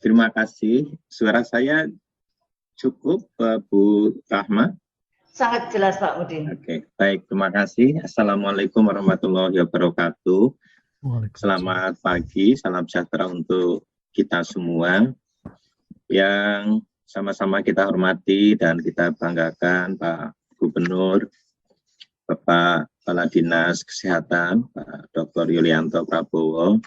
Terima kasih. Suara saya cukup, Bu Rahma? Sangat jelas, Pak Udin. Oke, baik. Terima kasih. Assalamualaikum warahmatullahi wabarakatuh. Selamat pagi, salam sejahtera untuk kita semua. Yang sama-sama kita hormati dan kita banggakan Pak Gubernur, Bapak Kepala Dinas Kesehatan, Pak Dr. Yulianto Prabowo,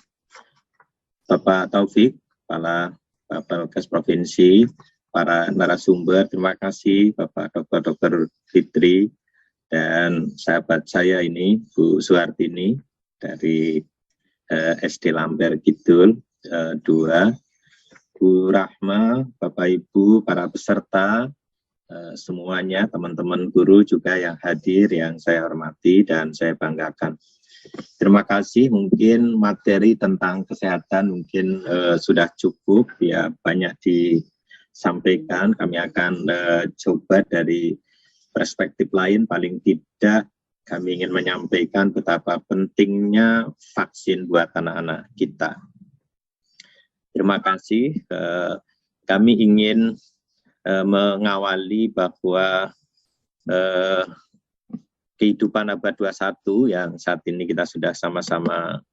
Bapak Taufik, Kepala Bapelkes Provinsi, para narasumber, terima kasih Bapak Dr. Fitri, dan sahabat saya ini, Bu Suhartini, dari SD Lamber Kidul 2, Bu Rahma, Bapak Ibu, para peserta, semuanya, teman-teman guru juga yang hadir, yang saya hormati dan saya banggakan. Terima kasih. Mungkin materi tentang kesehatan mungkin sudah cukup, ya banyak disampaikan. Kami akan coba dari perspektif lain, paling tidak kami ingin menyampaikan betapa pentingnya vaksin buat anak-anak kita. Terima kasih. Kami ingin mengawali bahwa kehidupan abad 21 yang saat ini kita sudah sama-sama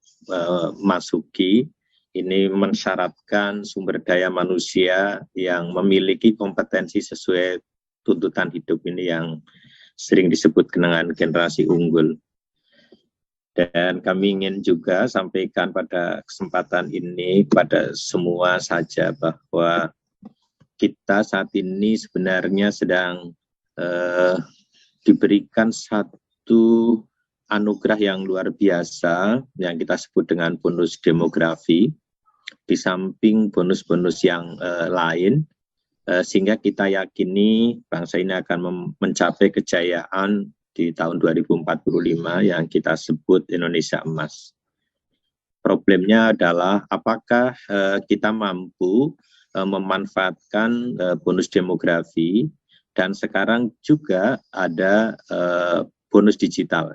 masuki, ini mensyaratkan sumber daya manusia yang memiliki kompetensi sesuai tuntutan hidup ini yang sering disebut dengan generasi unggul. Dan kami ingin juga sampaikan pada kesempatan ini pada semua saja bahwa kita saat ini sebenarnya sedang diberikan satu anugerah yang luar biasa yang kita sebut dengan bonus demografi, di samping bonus-bonus yang lain, sehingga kita yakini bangsa ini akan mencapai kejayaan di tahun 2045 yang kita sebut Indonesia Emas. Problemnya adalah apakah kita mampu memanfaatkan bonus demografi, dan sekarang juga ada bonus digital.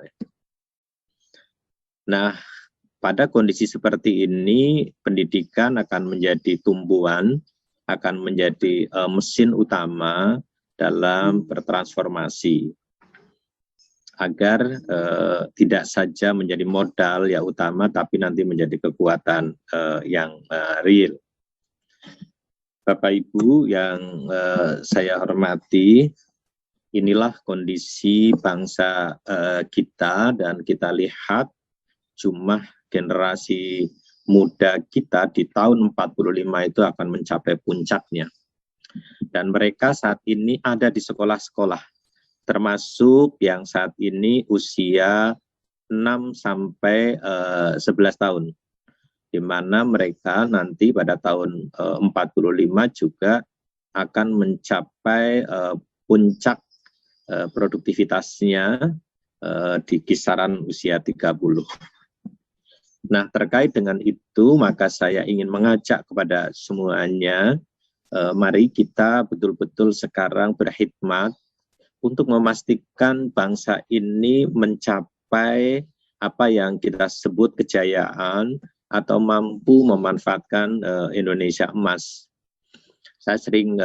Nah, pada kondisi seperti ini, pendidikan akan menjadi tumpuan, akan menjadi mesin utama dalam bertransformasi, agar tidak saja menjadi modal yang utama, tapi nanti menjadi kekuatan yang real. Bapak Ibu yang saya hormati, inilah kondisi bangsa kita, dan kita lihat jumlah generasi muda kita di tahun 45 itu akan mencapai puncaknya. Dan mereka saat ini ada di sekolah-sekolah, termasuk yang saat ini usia 6 sampai 11 tahun. Di mana mereka nanti pada tahun 45 juga akan mencapai puncak produktivitasnya di kisaran usia 30. Nah, terkait dengan itu, maka saya ingin mengajak kepada semuanya, mari kita betul-betul sekarang berkhidmat untuk memastikan bangsa ini mencapai apa yang kita sebut kejayaan, atau mampu memanfaatkan Indonesia Emas. Saya sering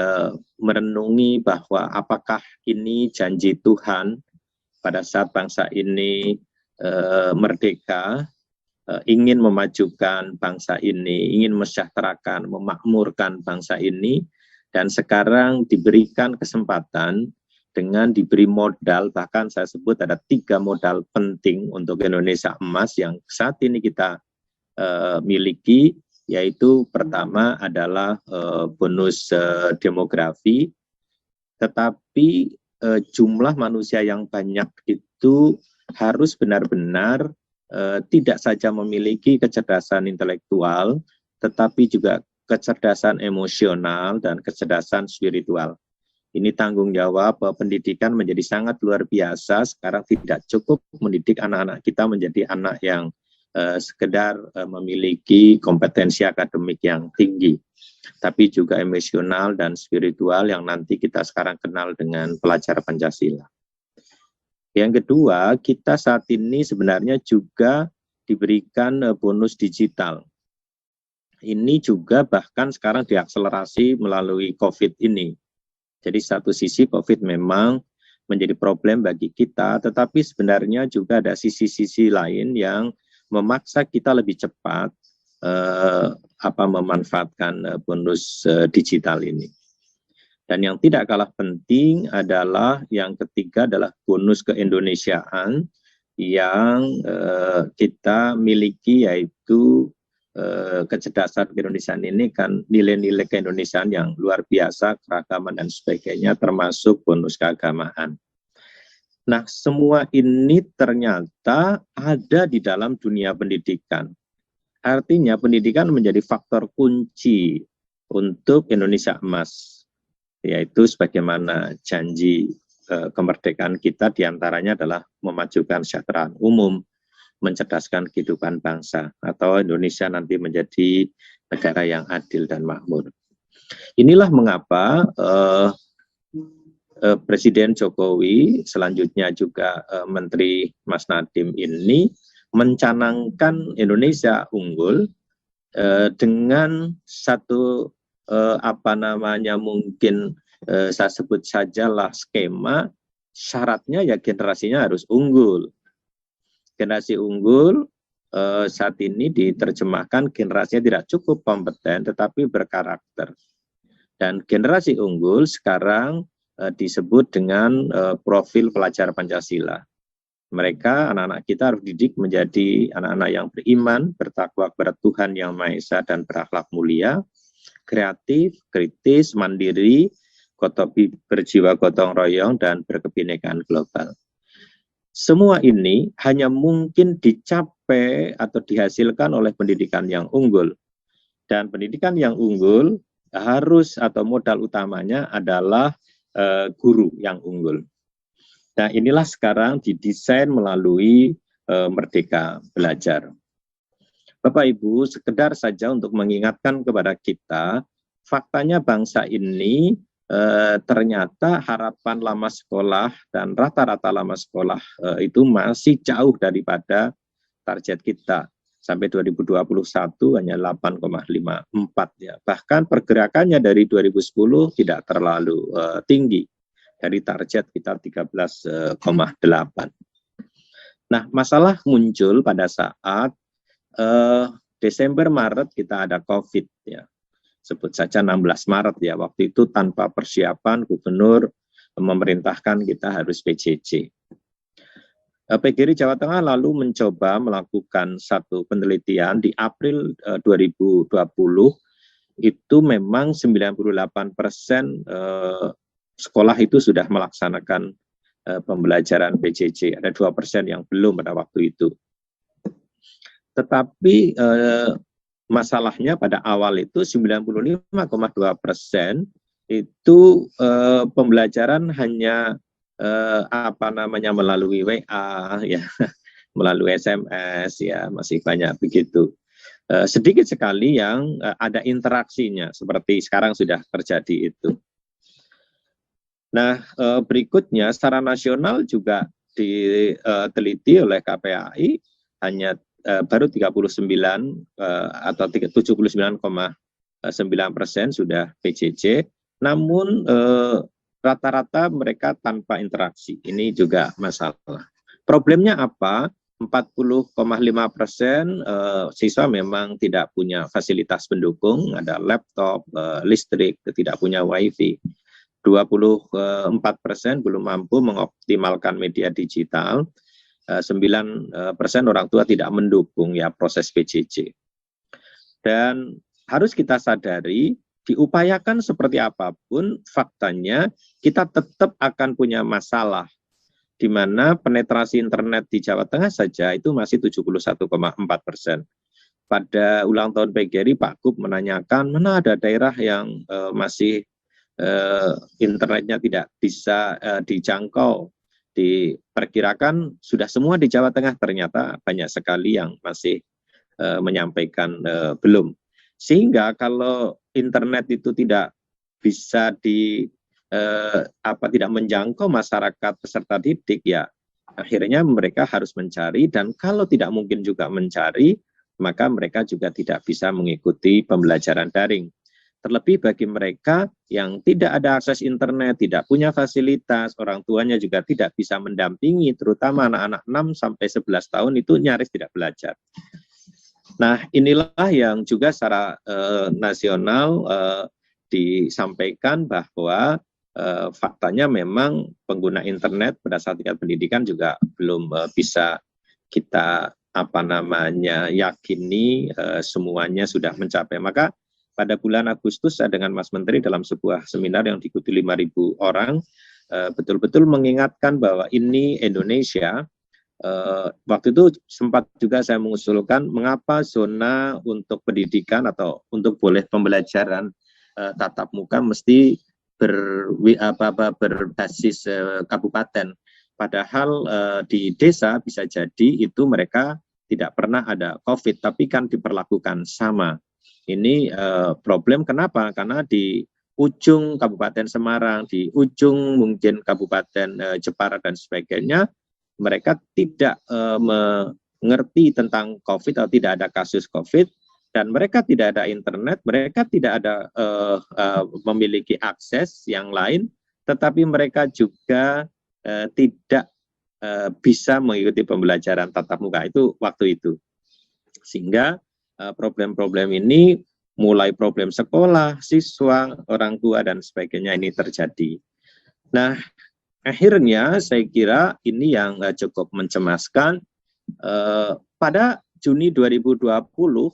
merenungi bahwa apakah ini janji Tuhan pada saat bangsa ini merdeka, ingin memajukan bangsa ini, ingin mensejahterakan, memakmurkan bangsa ini, dan sekarang diberikan kesempatan dengan diberi modal, bahkan saya sebut ada 3 modal penting untuk Indonesia Emas yang saat ini kita miliki, yaitu pertama adalah bonus demografi, tetapi jumlah manusia yang banyak itu harus benar-benar tidak saja memiliki kecerdasan intelektual, tetapi juga kecerdasan emosional dan kecerdasan spiritual. Ini tanggung jawab pendidikan menjadi sangat luar biasa. Sekarang tidak cukup mendidik anak-anak kita menjadi anak yang sekedar memiliki kompetensi akademik yang tinggi, tapi juga emosional dan spiritual yang nanti kita sekarang kenal dengan pelajar Pancasila. Yang kedua, kita saat ini sebenarnya juga diberikan bonus digital, ini juga bahkan sekarang diakselerasi melalui COVID ini. Jadi satu sisi COVID memang menjadi problem bagi kita, tetapi sebenarnya juga ada sisi-sisi lain yang memaksa kita lebih cepat memanfaatkan bonus digital ini. Dan yang tidak kalah penting adalah yang ketiga adalah bonus keindonesiaan yang kita miliki, yaitu kecerdasan keindonesiaan ini kan nilai-nilai keindonesiaan yang luar biasa, keragaman dan sebagainya, termasuk bonus keagamaan. Nah, semua ini ternyata ada di dalam dunia pendidikan. Artinya pendidikan menjadi faktor kunci untuk Indonesia emas, yaitu sebagaimana janji kemerdekaan kita diantaranya adalah memajukan kesejahteraan umum, mencerdaskan kehidupan bangsa, atau Indonesia nanti menjadi negara yang adil dan makmur. Inilah mengapa Presiden Jokowi, selanjutnya juga Menteri Mas Nadiem ini mencanangkan Indonesia unggul dengan satu mungkin saya sebut sajalah skema, syaratnya ya generasinya harus unggul. Generasi unggul saat ini diterjemahkan generasinya tidak cukup kompeten tetapi berkarakter. Dan generasi unggul sekarang disebut dengan profil pelajar Pancasila. Mereka, anak-anak kita harus didik menjadi anak-anak yang beriman, bertakwa kepada Tuhan Yang Maha Esa dan berakhlak mulia, kreatif, kritis, mandiri, berjiwa gotong royong, dan berkebinekaan global. Semua ini hanya mungkin dicapai atau dihasilkan oleh pendidikan yang unggul. Dan pendidikan yang unggul harus atau modal utamanya adalah guru yang unggul. Nah, inilah sekarang didesain melalui Merdeka Belajar. Bapak Ibu, sekedar saja untuk mengingatkan kepada kita, faktanya bangsa ini ternyata harapan lama sekolah dan rata-rata lama sekolah itu masih jauh daripada target kita. Sampai 2021 hanya 8,54 ya. Bahkan pergerakannya dari 2010 tidak terlalu tinggi. Dari target kita 13,8. Nah, masalah muncul pada saat Desember Maret kita ada COVID ya. Sebut saja 16 Maret ya. Waktu itu tanpa persiapan gubernur memerintahkan kita harus PJJ. PGRI Jawa Tengah lalu mencoba melakukan satu penelitian di April 2020, itu memang 98% sekolah itu sudah melaksanakan pembelajaran PJJ, ada 2% yang belum pada waktu itu. Tetapi masalahnya pada awal itu 95,2% itu pembelajaran hanya melalui WA ya, melalui SMS ya, masih banyak begitu. Sedikit sekali yang ada interaksinya seperti sekarang sudah terjadi itu. Nah, berikutnya secara nasional juga diteliti oleh KPAI hanya baru 39 atau 79,9% sudah PJJ, namun rata-rata mereka tanpa interaksi. Ini juga masalah. Problemnya apa? 40,5% siswa memang tidak punya fasilitas pendukung, ada laptop, listrik, tidak punya wifi. 24% belum mampu mengoptimalkan media digital. 9% orang tua tidak mendukung ya proses PJJ. Dan harus kita sadari, diupayakan seperti apapun, faktanya kita tetap akan punya masalah, di mana penetrasi internet di Jawa Tengah saja itu masih 71,4%. Pada ulang tahun PGRI, Pak Gub menanyakan mana ada daerah yang masih internetnya tidak bisa dijangkau. Diperkirakan sudah semua di Jawa Tengah, ternyata banyak sekali yang masih menyampaikan belum. Sehingga kalau internet itu tidak bisa tidak menjangkau masyarakat peserta didik, ya akhirnya mereka harus mencari, dan kalau tidak mungkin juga mencari, maka mereka juga tidak bisa mengikuti pembelajaran daring. Terlebih bagi mereka yang tidak ada akses internet, tidak punya fasilitas, orang tuanya juga tidak bisa mendampingi, terutama anak-anak 6 sampai 11 tahun itu nyaris tidak belajar. Nah, inilah yang juga secara nasional disampaikan bahwa faktanya memang pengguna internet pada saat tingkat pendidikan juga belum bisa kita yakini semuanya sudah mencapai. Maka pada bulan Agustus saya dengan Mas Menteri dalam sebuah seminar yang diikuti 5.000 orang betul-betul mengingatkan bahwa ini Indonesia. Waktu itu sempat juga saya mengusulkan mengapa zona untuk pendidikan atau untuk boleh pembelajaran tatap muka mesti berbasis kabupaten. Padahal di desa bisa jadi itu mereka tidak pernah ada COVID, tapi kan diperlakukan sama. Ini problem kenapa? Karena di ujung Kabupaten Semarang, di ujung mungkin Kabupaten Jepara dan sebagainya, mereka tidak mengerti tentang COVID atau tidak ada kasus COVID, dan mereka tidak ada internet, mereka tidak ada memiliki akses yang lain, tetapi mereka juga tidak bisa mengikuti pembelajaran tatap muka itu waktu itu. Sehingga problem-problem ini mulai problem sekolah, siswa, orang tua, dan sebagainya ini terjadi. Nah, akhirnya saya kira ini yang cukup mencemaskan. Pada Juni 2020,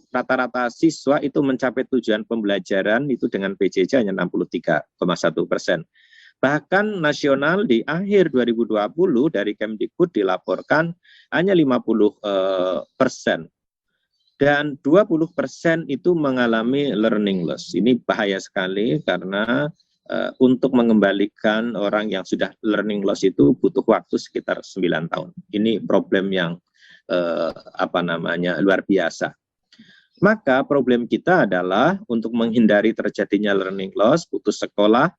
rata-rata siswa itu mencapai tujuan pembelajaran itu dengan PJJ hanya 63,1%. Bahkan nasional di akhir 2020 dari Kemdikbud dilaporkan hanya 50%. Dan 20% itu mengalami learning loss. Ini bahaya sekali karena untuk mengembalikan orang yang sudah learning loss itu butuh waktu sekitar 9 tahun. Ini problem yang luar biasa. Maka problem kita adalah untuk menghindari terjadinya learning loss, putus sekolah,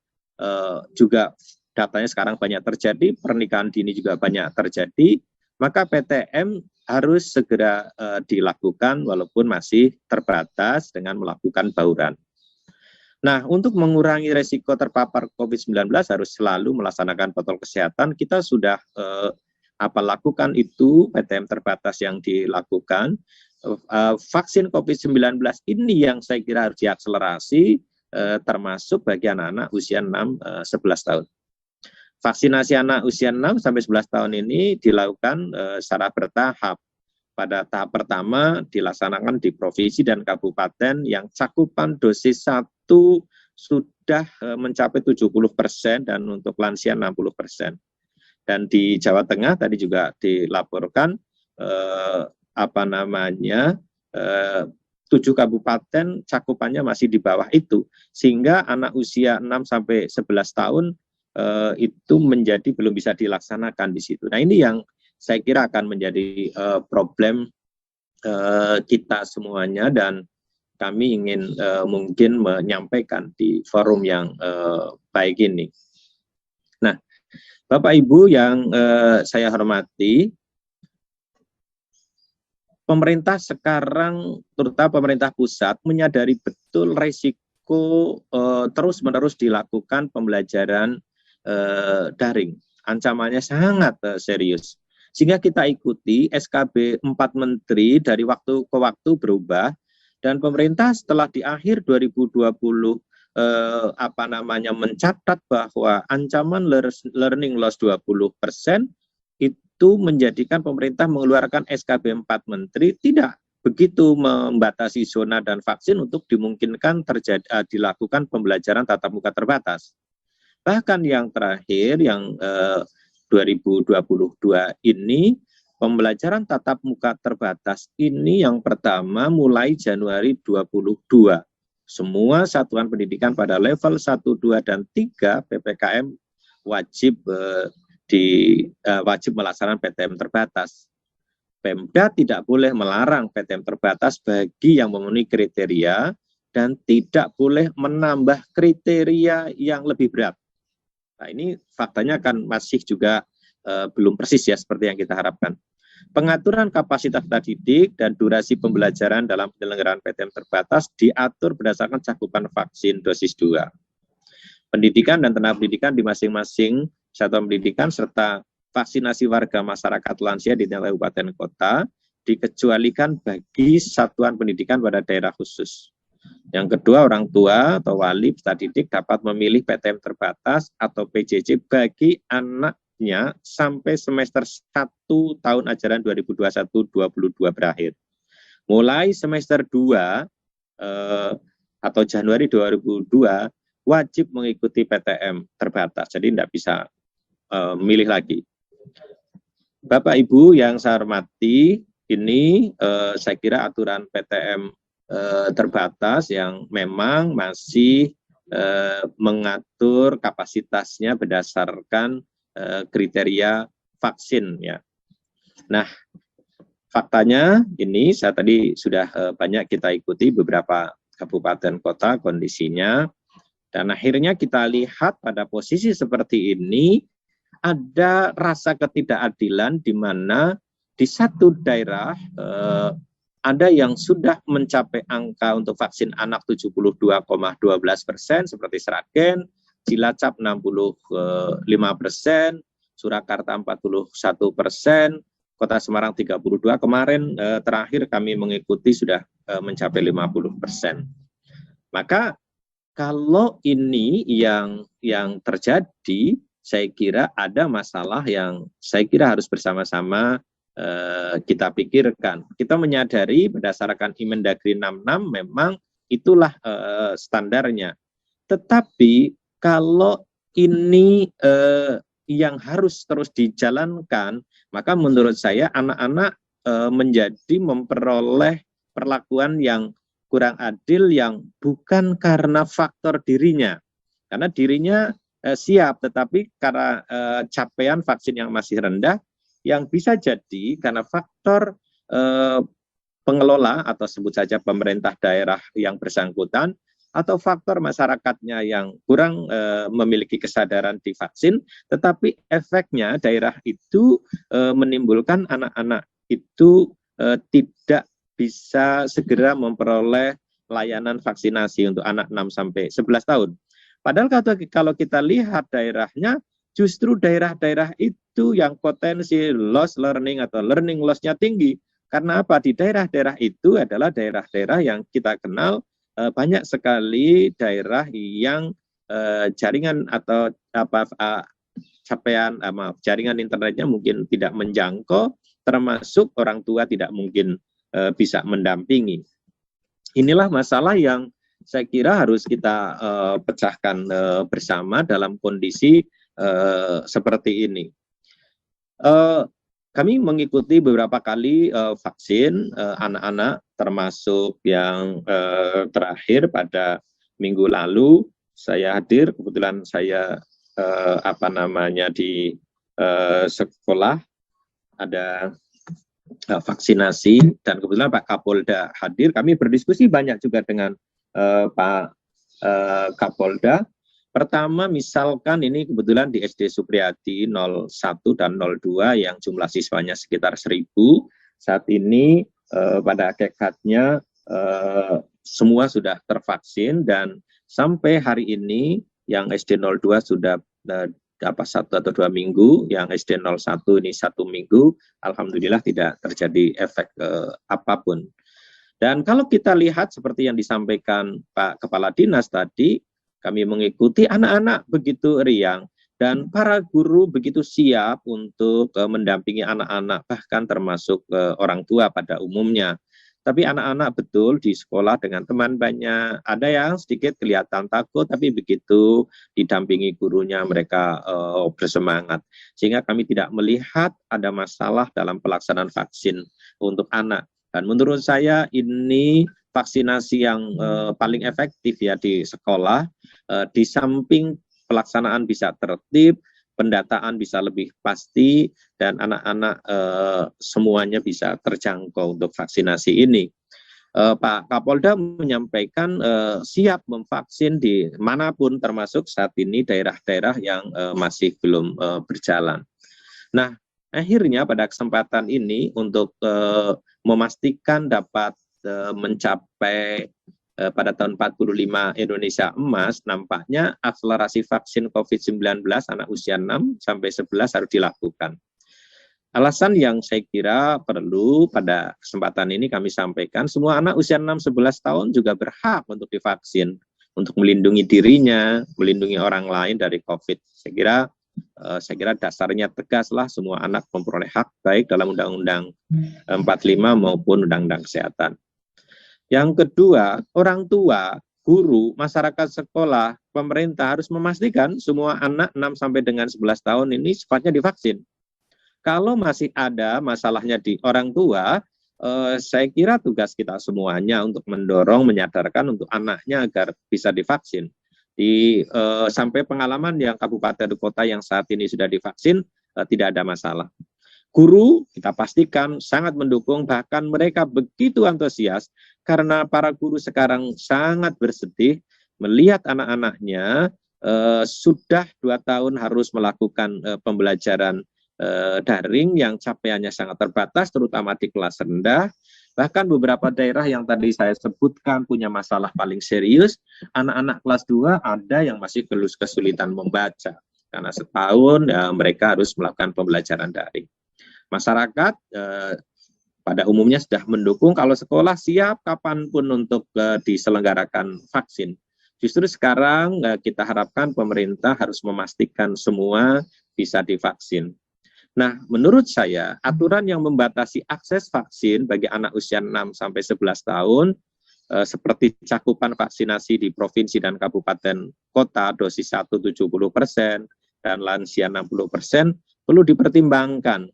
juga datanya sekarang banyak terjadi, pernikahan dini juga banyak terjadi, maka PTM harus segera dilakukan walaupun masih terbatas dengan melakukan bauran. Nah, untuk mengurangi resiko terpapar COVID-19 harus selalu melaksanakan protokol kesehatan. Kita sudah lakukan itu, PTM terbatas yang dilakukan. Vaksin COVID-19 ini yang saya kira harus diakselerasi, termasuk bagi anak-anak usia 6-11 tahun. Vaksinasi anak usia 6 sampai 11 tahun ini dilakukan secara bertahap. Pada tahap pertama dilaksanakan di provinsi dan kabupaten yang cakupan dosis 1 sudah mencapai 70% dan untuk lansia 60%. Dan di Jawa Tengah tadi juga dilaporkan 7 kabupaten cakupannya masih di bawah itu, sehingga anak usia 6 sampai 11 tahun itu menjadi belum bisa dilaksanakan di situ. Nah, ini yang saya kira akan menjadi problem kita semuanya, dan kami ingin mungkin menyampaikan di forum yang baik ini. Nah, Bapak Ibu yang saya hormati, pemerintah sekarang, terutama pemerintah pusat, menyadari betul resiko terus-menerus dilakukan pembelajaran daring. Ancamannya sangat serius. Sehingga kita ikuti SKB 4 Menteri dari waktu ke waktu berubah, dan pemerintah setelah di akhir 2020 mencatat bahwa ancaman learning loss 20% itu menjadikan pemerintah mengeluarkan SKB 4 Menteri tidak begitu membatasi zona dan vaksin untuk dimungkinkan dilakukan pembelajaran tatap muka terbatas. Bahkan yang terakhir, yang 2022 ini, pembelajaran tatap muka terbatas ini yang pertama mulai Januari 2022. Semua satuan pendidikan pada level 1, 2, dan 3 PPKM wajib melaksanakan PTM terbatas. Pemda tidak boleh melarang PTM terbatas bagi yang memenuhi kriteria dan tidak boleh menambah kriteria yang lebih berat. Nah, ini faktanya kan masih juga belum persis ya seperti yang kita harapkan. Pengaturan kapasitas peserta didik dan durasi pembelajaran dalam penyelenggaraan PTM terbatas diatur berdasarkan cakupan vaksin dosis 2. Pendidikan dan tenaga pendidikan di masing-masing satuan pendidikan serta vaksinasi warga masyarakat lansia di kabupaten kota dikecualikan bagi satuan pendidikan pada daerah khusus. Yang kedua, orang tua atau wali peserta didik dapat memilih PTM terbatas atau PJJ bagi anaknya sampai semester 1 tahun ajaran 2021-2022 berakhir. Mulai semester 2 atau Januari 2002 wajib mengikuti PTM terbatas, jadi tidak bisa milih lagi. Bapak Ibu yang saya hormati, ini saya kira aturan PTM terbatas yang memang masih mengatur kapasitasnya berdasarkan kriteria vaksin ya. Nah, faktanya ini saya tadi sudah banyak kita ikuti beberapa kabupaten kota kondisinya, dan akhirnya kita lihat pada posisi seperti ini ada rasa ketidakadilan di mana di satu daerah ada yang sudah mencapai angka untuk vaksin anak 72,12% seperti Sragen, Cilacap 65%, Surakarta 41%, Kota Semarang 32%, kemarin terakhir kami mengikuti sudah mencapai 50%. Maka kalau ini yang terjadi, saya kira ada masalah yang saya kira harus bersama-sama kita pikirkan. Kita menyadari berdasarkan Imendagri 66 memang itulah standarnya. Tetapi kalau ini yang harus terus dijalankan, maka menurut saya anak-anak menjadi memperoleh perlakuan yang kurang adil yang bukan karena faktor dirinya. Karena dirinya siap, tetapi karena capaian vaksin yang masih rendah, yang bisa jadi karena faktor pengelola atau sebut saja pemerintah daerah yang bersangkutan atau faktor masyarakatnya yang kurang memiliki kesadaran di vaksin, tetapi efeknya daerah itu menimbulkan anak-anak itu tidak bisa segera memperoleh layanan vaksinasi untuk anak 6 sampai 11 tahun. Padahal kalau kita lihat daerahnya, justru daerah-daerah itu yang potensi loss learning atau learning loss-nya tinggi. Karena apa? Di daerah-daerah itu adalah daerah-daerah yang kita kenal banyak sekali daerah yang jaringan atau jaringan internetnya mungkin tidak menjangkau, termasuk orang tua tidak mungkin bisa mendampingi. Inilah masalah yang saya kira harus kita pecahkan bersama dalam kondisi seperti ini. Kami mengikuti beberapa kali vaksin anak-anak, termasuk yang terakhir pada minggu lalu saya hadir, kebetulan saya di sekolah ada vaksinasi dan kebetulan Pak Kapolda hadir. Kami berdiskusi banyak juga dengan Pak Kapolda. Pertama, misalkan ini kebetulan di SD Supriyadi 01 dan 02 yang jumlah siswanya sekitar 1000, saat ini pada hakikatnya semua sudah tervaksin dan sampai hari ini yang SD 02 sudah 1 atau 2 minggu, yang SD 01 ini 1 minggu, alhamdulillah tidak terjadi efek apapun. Dan kalau kita lihat seperti yang disampaikan Pak Kepala Dinas tadi, kami mengikuti anak-anak begitu riang dan para guru begitu siap untuk mendampingi anak-anak, bahkan termasuk orang tua pada umumnya. Tapi anak-anak betul di sekolah dengan teman banyak, ada yang sedikit kelihatan takut, tapi begitu didampingi gurunya mereka bersemangat. Sehingga kami tidak melihat ada masalah dalam pelaksanaan vaksin untuk anak. Dan menurut saya ini vaksinasi yang paling efektif ya di sekolah, di samping pelaksanaan bisa tertib, pendataan bisa lebih pasti, dan anak-anak semuanya bisa terjangkau untuk vaksinasi ini. Pak Kapolda menyampaikan siap memvaksin di manapun, termasuk saat ini daerah-daerah yang masih belum berjalan. Nah, Akhirnya pada kesempatan ini untuk memastikan dapat mencapai pada tahun 45 Indonesia emas, nampaknya akselerasi vaksin COVID-19 anak usia 6 sampai 11 harus dilakukan. Alasan yang saya kira perlu pada kesempatan ini kami sampaikan, semua anak usia 6-11 tahun juga berhak untuk divaksin, untuk melindungi dirinya, melindungi orang lain dari COVID. Saya kira dasarnya tegaslah semua anak memperoleh hak baik dalam Undang-Undang 45 maupun Undang-Undang Kesehatan. Yang kedua, orang tua, guru, masyarakat sekolah, pemerintah harus memastikan semua anak 6 sampai dengan 11 tahun ini secepatnya divaksin. Kalau masih ada masalahnya di orang tua, saya kira tugas kita semuanya untuk mendorong, menyadarkan untuk anaknya agar bisa divaksin. Sampai pengalaman yang kabupaten kota yang saat ini sudah divaksin, tidak ada masalah. Guru kita pastikan sangat mendukung, bahkan mereka begitu antusias karena para guru sekarang sangat bersedih melihat anak-anaknya sudah 2 tahun harus melakukan pembelajaran daring yang capaiannya sangat terbatas, terutama di kelas rendah. Bahkan beberapa daerah yang tadi saya sebutkan punya masalah paling serius, anak-anak kelas 2 ada yang masih kesulitan membaca. Karena setahun mereka harus melakukan pembelajaran daring. Masyarakat pada umumnya sudah mendukung kalau sekolah siap kapanpun untuk diselenggarakan vaksin. Justru sekarang kita harapkan pemerintah harus memastikan semua bisa divaksin. Nah, menurut saya, aturan yang membatasi akses vaksin bagi anak usia 6 sampai 11 tahun, seperti cakupan vaksinasi di provinsi dan kabupaten kota, dosis 1 70% dan lansia 60%, perlu dipertimbangkan.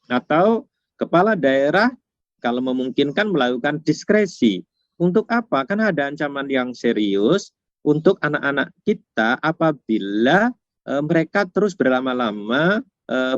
Atau kepala daerah kalau memungkinkan melakukan diskresi. Untuk apa? Karena ada ancaman yang serius untuk anak-anak kita apabila mereka terus berlama-lama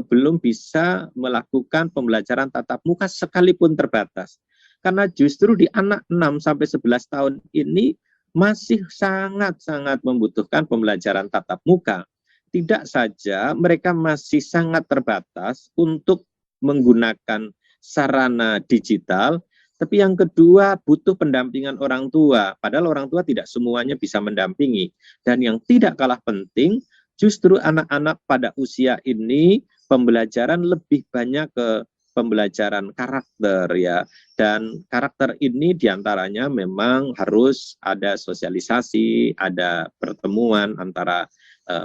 belum bisa melakukan pembelajaran tatap muka sekalipun terbatas. Karena justru di anak 6 sampai 11 tahun ini masih sangat-sangat membutuhkan pembelajaran tatap muka. Tidak saja mereka masih sangat terbatas untuk menggunakan sarana digital, tapi yang kedua butuh pendampingan orang tua. Padahal orang tua tidak semuanya bisa mendampingi. Dan yang tidak kalah penting, justru anak-anak pada usia ini pembelajaran lebih banyak ke pembelajaran karakter ya, dan karakter ini diantaranya memang harus ada sosialisasi, ada pertemuan antara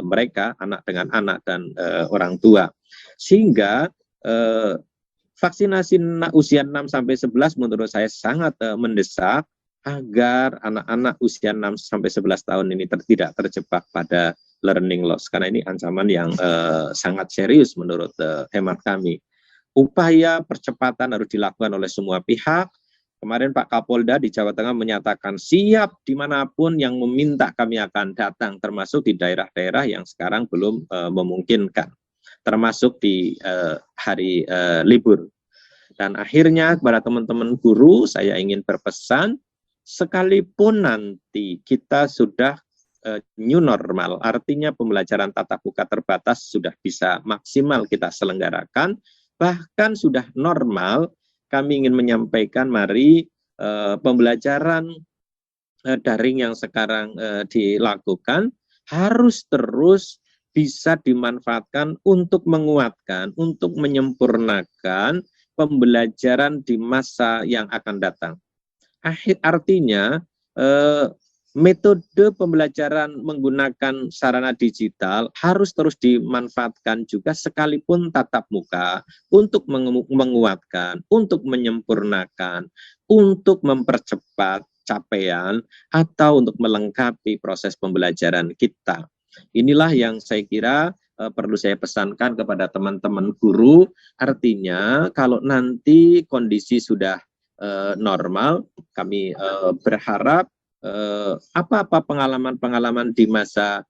mereka anak dengan anak dan orang tua, sehingga vaksinasi usia 6 sampai 11 menurut saya sangat mendesak agar anak-anak usia 6 sampai 11 tahun ini tidak terjebak pada learning loss, karena ini ancaman yang sangat serius menurut hemat kami. Upaya percepatan harus dilakukan oleh semua pihak. Kemarin Pak Kapolda di Jawa Tengah menyatakan siap dimanapun yang meminta kami akan datang, termasuk di daerah-daerah yang sekarang belum memungkinkan, termasuk di hari libur. Dan akhirnya kepada teman-teman guru saya ingin berpesan, sekalipun nanti kita sudah new normal, artinya pembelajaran tatap muka terbatas sudah bisa maksimal kita selenggarakan, bahkan sudah normal, kami ingin menyampaikan mari pembelajaran daring yang sekarang dilakukan harus terus bisa dimanfaatkan untuk menguatkan, untuk menyempurnakan pembelajaran di masa yang akan datang. Artinya metode pembelajaran menggunakan sarana digital harus terus dimanfaatkan juga sekalipun tatap muka untuk menguatkan, untuk menyempurnakan, untuk mempercepat capaian atau untuk melengkapi proses pembelajaran kita. Inilah yang saya kira perlu saya pesankan kepada teman-teman guru, artinya kalau nanti kondisi sudah normal, kami berharap apa-apa pengalaman-pengalaman di masa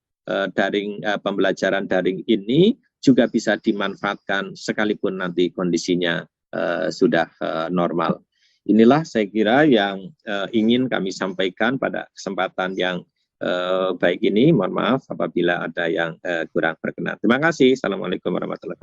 pembelajaran daring ini juga bisa dimanfaatkan sekalipun nanti kondisinya sudah normal. Inilah saya kira yang ingin kami sampaikan pada kesempatan yang baik ini. Mohon maaf apabila ada yang kurang berkenan. Terima kasih. Assalamualaikum warahmatullahi wabarakatuh.